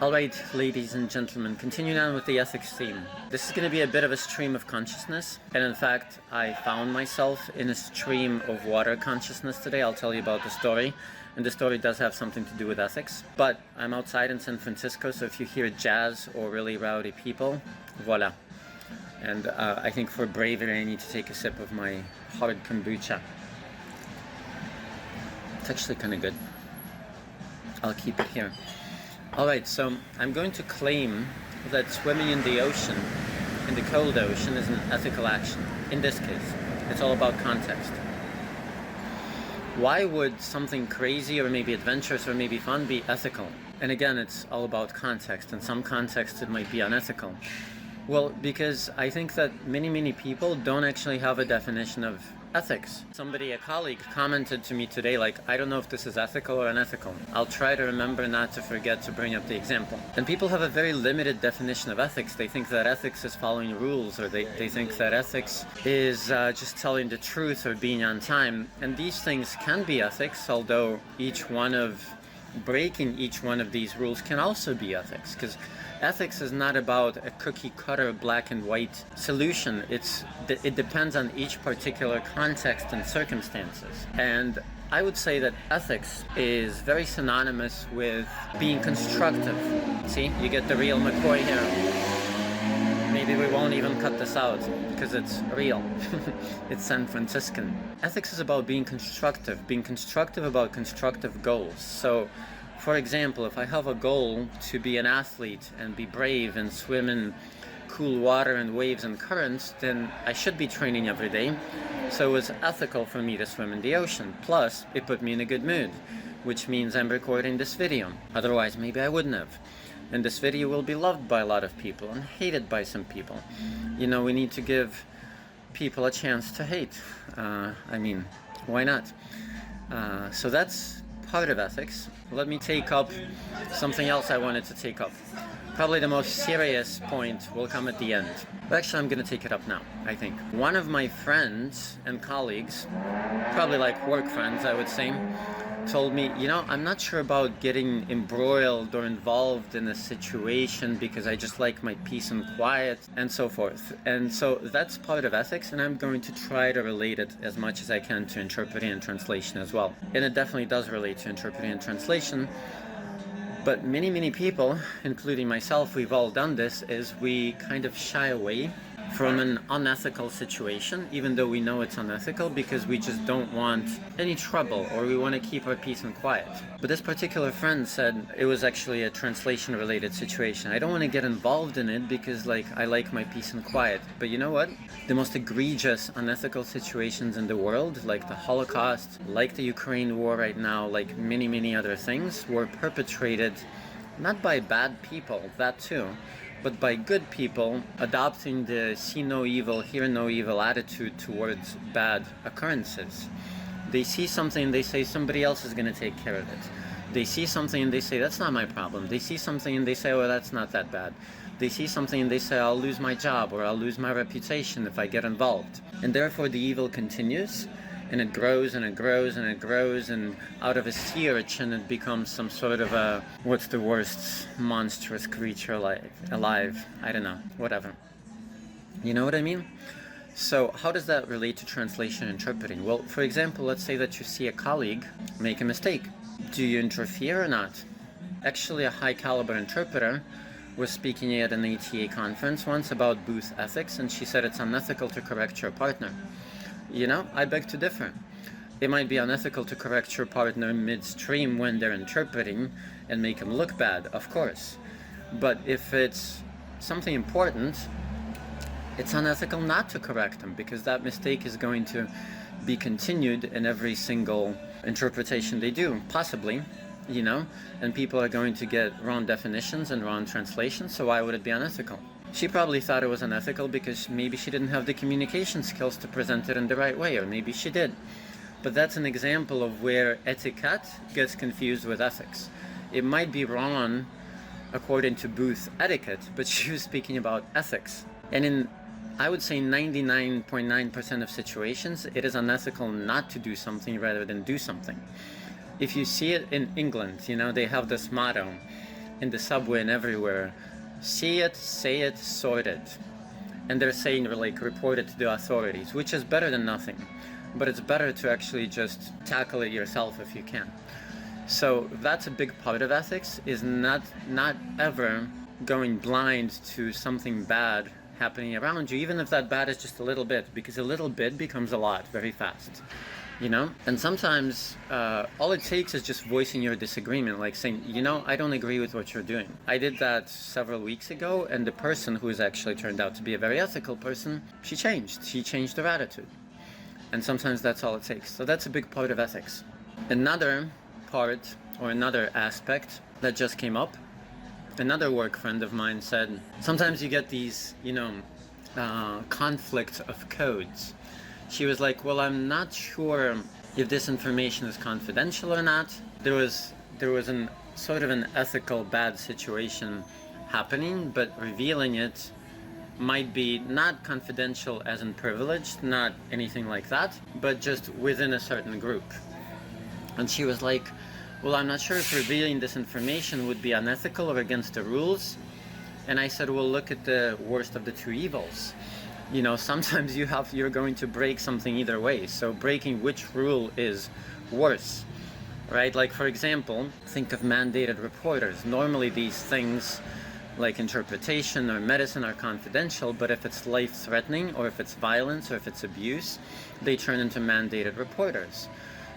Alright, ladies and gentlemen, continuing on with the ethics theme. This is going to be a bit of a stream of consciousness, and in fact, I found myself in a stream of water consciousness today. I'll tell you about the story, and the story does have something to do with ethics. But I'm outside in San Francisco, so if you hear jazz or really rowdy people, voila. And I think for bravery, I need to take a sip of my hard kombucha. It's actually kind of good. I'll keep it here. Alright, so I'm going to claim that swimming in the ocean, in the cold ocean, is an ethical action. In this case, it's all about context. Why would something crazy or maybe adventurous or maybe fun be ethical? And again, it's all about context. In some contexts, it might be unethical. Well, because I think that many people don't actually have a definition of ethics. A colleague commented to me today, like, I don't know if this is ethical or unethical. I'll try to remember not to forget to bring up the example. And people have a very limited definition of ethics. They think that ethics is following rules, or they think that ethics is just telling the truth or being on time. And these things can be ethics, although breaking each one of these rules can also be ethics, because ethics is not about a cookie-cutter black and white solution. It depends on each particular context and circumstances. And I would say that ethics is very synonymous with being constructive. See, you get the real McCoy here. Maybe we won't even cut this out because it's real. It's San Franciscan. Ethics is about being constructive about constructive goals. So, for example, if I have a goal to be an athlete and be brave and swim in cool water and waves and currents, then I should be training every day. So it was ethical for me to swim in the ocean. Plus, it put me in a good mood, which means I'm recording this video. Otherwise, maybe I wouldn't have. And this video will be loved by a lot of people and hated by some people. You know, we need to give people a chance to hate. I mean, why not? So that's part of ethics. Let me take up something else I wanted to take up. Probably the most serious point will come at the end. But actually, I'm going to take it up now, I think. One of my friends and colleagues, probably like work friends, I would say, told me, you know, I'm not sure about getting embroiled or involved in a situation because I just like my peace and quiet and so forth. And so that's part of ethics, and I'm going to try to relate it as much as I can to interpreting and translation as well. And it definitely does relate to interpreting and translation. But many people, including myself, we've all done this, is we kind of shy away from an unethical situation, even though we know it's unethical, because we just don't want any trouble, or we want to keep our peace and quiet. But this particular friend said it was actually a translation-related situation. I don't want to get involved in it because, like, I like my peace and quiet. But you know what? The most egregious unethical situations in the world, like the Holocaust, like the Ukraine war right now, like many other things, were perpetrated not by bad people, that too, but by good people adopting the see no evil, hear no evil attitude towards bad occurrences. They see something and they say somebody else is going to take care of it. They see something and they say that's not my problem. They see something and they say, oh, that's not that bad. They see something and they say, I'll lose my job or I'll lose my reputation if I get involved. And therefore the evil continues, and it grows and it grows and it grows, and out of a sea urchin it becomes some sort of a, what's the worst monstrous creature alive? I don't know, whatever. You know what I mean? So how does that relate to translation interpreting? Well, for example, let's say that you see a colleague make a mistake. Do you interfere or not? Actually, a high caliber interpreter was speaking at an ATA conference once about booth ethics, and she said it's unethical to correct your partner. You know, I beg to differ. It might be unethical to correct your partner midstream when they're interpreting and make them look bad, of course. But if it's something important, it's unethical not to correct them, because that mistake is going to be continued in every single interpretation they do, possibly, you know, and people are going to get wrong definitions and wrong translations, so why would it be unethical? She probably thought it was unethical because maybe she didn't have the communication skills to present it in the right way, or maybe she did. But that's an example of where etiquette gets confused with ethics. It might be wrong according to booth etiquette, but she was speaking about ethics. And in, I would say, 99.9% of situations, it is unethical not to do something rather than do something. If you see it in England, you know, they have this motto, in the subway and everywhere, see it, say it, sort it. And they're saying, like, report it to the authorities, which is better than nothing. But it's better to actually just tackle it yourself if you can. So that's a big part of ethics, is not ever going blind to something bad happening around you, even if that bad is just a little bit, because a little bit becomes a lot very fast, you know? And sometimes all it takes is just voicing your disagreement, like saying, you know, I don't agree with what you're doing. I did that several weeks ago, and the person who has actually turned out to be a very ethical person, she changed her attitude. And sometimes that's all it takes. So that's a big part of ethics. Another part, or another aspect that just came up, another work friend of mine said, sometimes you get these, you know, conflict of codes. She was like, well, I'm not sure if this information is confidential or not. There was an sort of an ethical bad situation happening, but revealing it might be not confidential as in privileged, not anything like that, but just within a certain group. And she was like, well, I'm not sure if revealing this information would be unethical or against the rules. And I said, well, look at the worst of the two evils. You know, sometimes you're going to break something either way. So breaking which rule is worse, right? Like, for example, think of mandated reporters. Normally these things like interpretation or medicine are confidential, but if it's life-threatening or if it's violence or if it's abuse, they turn into mandated reporters.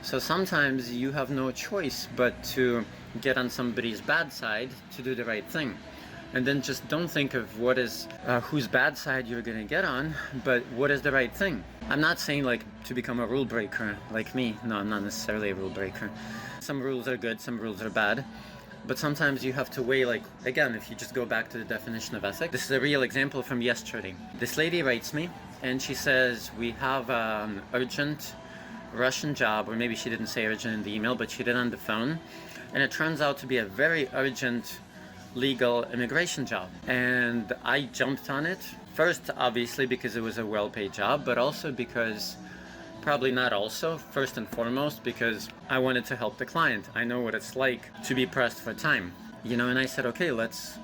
So sometimes you have no choice but to get on somebody's bad side to do the right thing. And then just don't think of what is whose bad side you're going to get on, but what is the right thing. I'm not saying like to become a rule breaker like me. No, I'm not necessarily a rule breaker. Some rules are good, some rules are bad. But sometimes you have to weigh, like, again, if you just go back to the definition of ethics. This is a real example from yesterday. This lady writes me and she says, we have an urgent Russian job, or maybe she didn't say urgent in the email, but she did on the phone. And it turns out to be a very urgent legal immigration job. And I jumped on it. First, obviously, because it was a well-paid job, but also because, probably not also, first and foremost, because I wanted to help the client. I know what it's like to be pressed for time, you know, and I said, okay, let's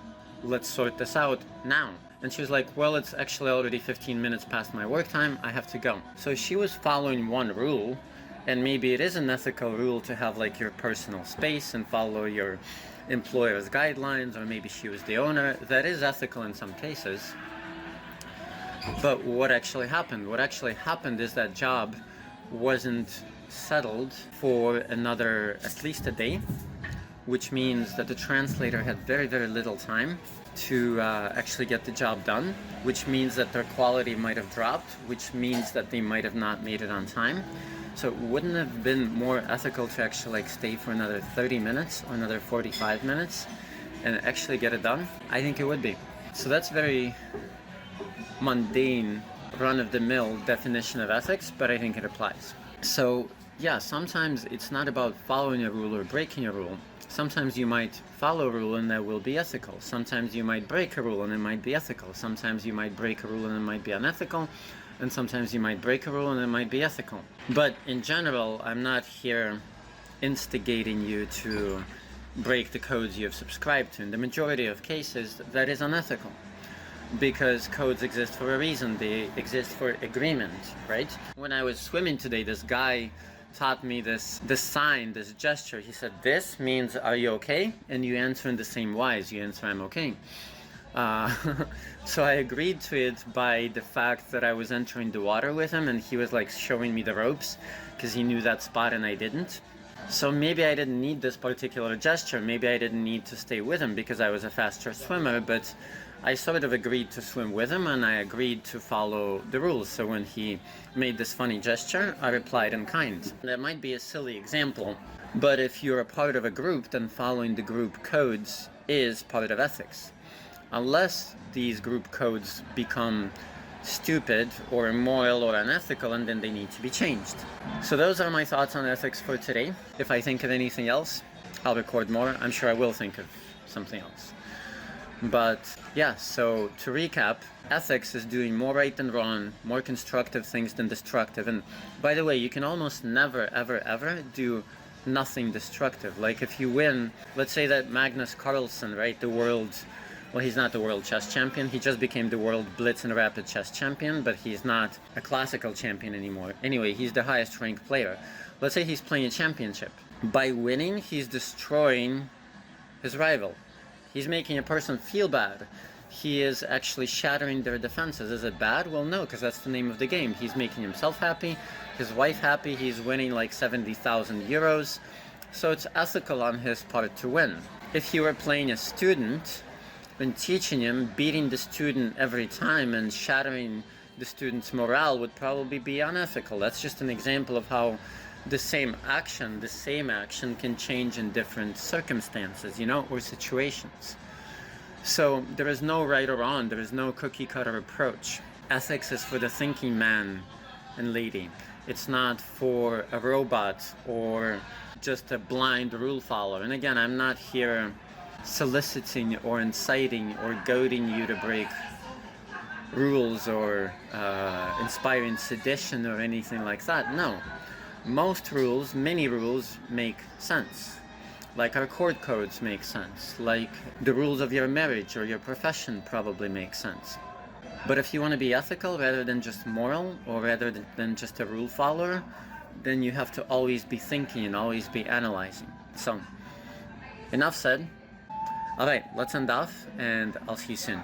sort this out now. And she was like, well, it's actually already 15 minutes past my work time. I have to go. So she was following one rule, and maybe it is an ethical rule to have like your personal space and follow your employer's guidelines, or maybe she was the owner. That is ethical in some cases. But what actually happened? What actually happened is that job wasn't settled for another, at least a day, which means that the translator had very, very little time to actually get the job done, which means that their quality might have dropped, which means that they might have not made it on time. So it wouldn't have been more ethical to actually like stay for another 30 minutes or another 45 minutes and actually get it done? I think it would be. So that's very mundane, run-of-the-mill definition of ethics, but I think it applies. So yeah, sometimes it's not about following a rule or breaking a rule. Sometimes you might follow a rule and that will be ethical. Sometimes you might break a rule and it might be ethical. Sometimes you might break a rule and it might be unethical. And sometimes you might break a rule and it might be ethical. But in general, I'm not here instigating you to break the codes you have subscribed to. In the majority of cases, that is unethical. Because codes exist for a reason. They exist for agreement, right? When I was swimming today, this guy taught me this sign, this gesture. He said, this means, are you okay? And you answer in the same wise. You answer, I'm okay. So I agreed to it by the fact that I was entering the water with him and he was like showing me the ropes because he knew that spot and I didn't. So maybe I didn't need this particular gesture. Maybe I didn't need to stay with him because I was a faster swimmer, but I sort of agreed to swim with him and I agreed to follow the rules. So when he made this funny gesture, I replied in kind. That might be a silly example, but if you're a part of a group, then following the group codes is part of ethics. Unless these group codes become stupid or immoral or unethical, and then they need to be changed. So those are my thoughts on ethics for today. If I think of anything else, I'll record more. I'm sure I will think of something else. But yeah, so to recap, ethics is doing more right than wrong, more constructive things than destructive. And by the way, you can almost never, ever, ever do nothing destructive. Like if you win, let's say that Magnus Carlsen, right, well, he's not the world chess champion. He just became the world blitz and rapid chess champion, but he's not a classical champion anymore. Anyway, he's the highest ranked player. Let's say he's playing a championship. By winning, he's destroying his rival. He's making a person feel bad. He is actually shattering their defenses. Is it bad? Well, no, because that's the name of the game. He's making himself happy, his wife happy. He's winning like 70,000 euros. So it's ethical on his part to win. If you were playing a student and teaching him, beating the student every time and shattering the student's morale would probably be unethical. That's just an example of how the same action can change in different circumstances, or situations. So there is no right or wrong. There is no cookie cutter approach. Ethics is for the thinking man and lady. It's not for a robot or just a blind rule follower. And again, I'm not here soliciting or inciting or goading you to break rules or inspiring sedition or anything like that. No. Most rules, many rules, make sense. Like our court codes make sense. Like the rules of your marriage or your profession probably make sense. But if you want to be ethical rather than just moral, or rather than just a rule follower, then you have to always be thinking and always be analyzing. So, enough said. Alright, let's end off, and I'll see you soon.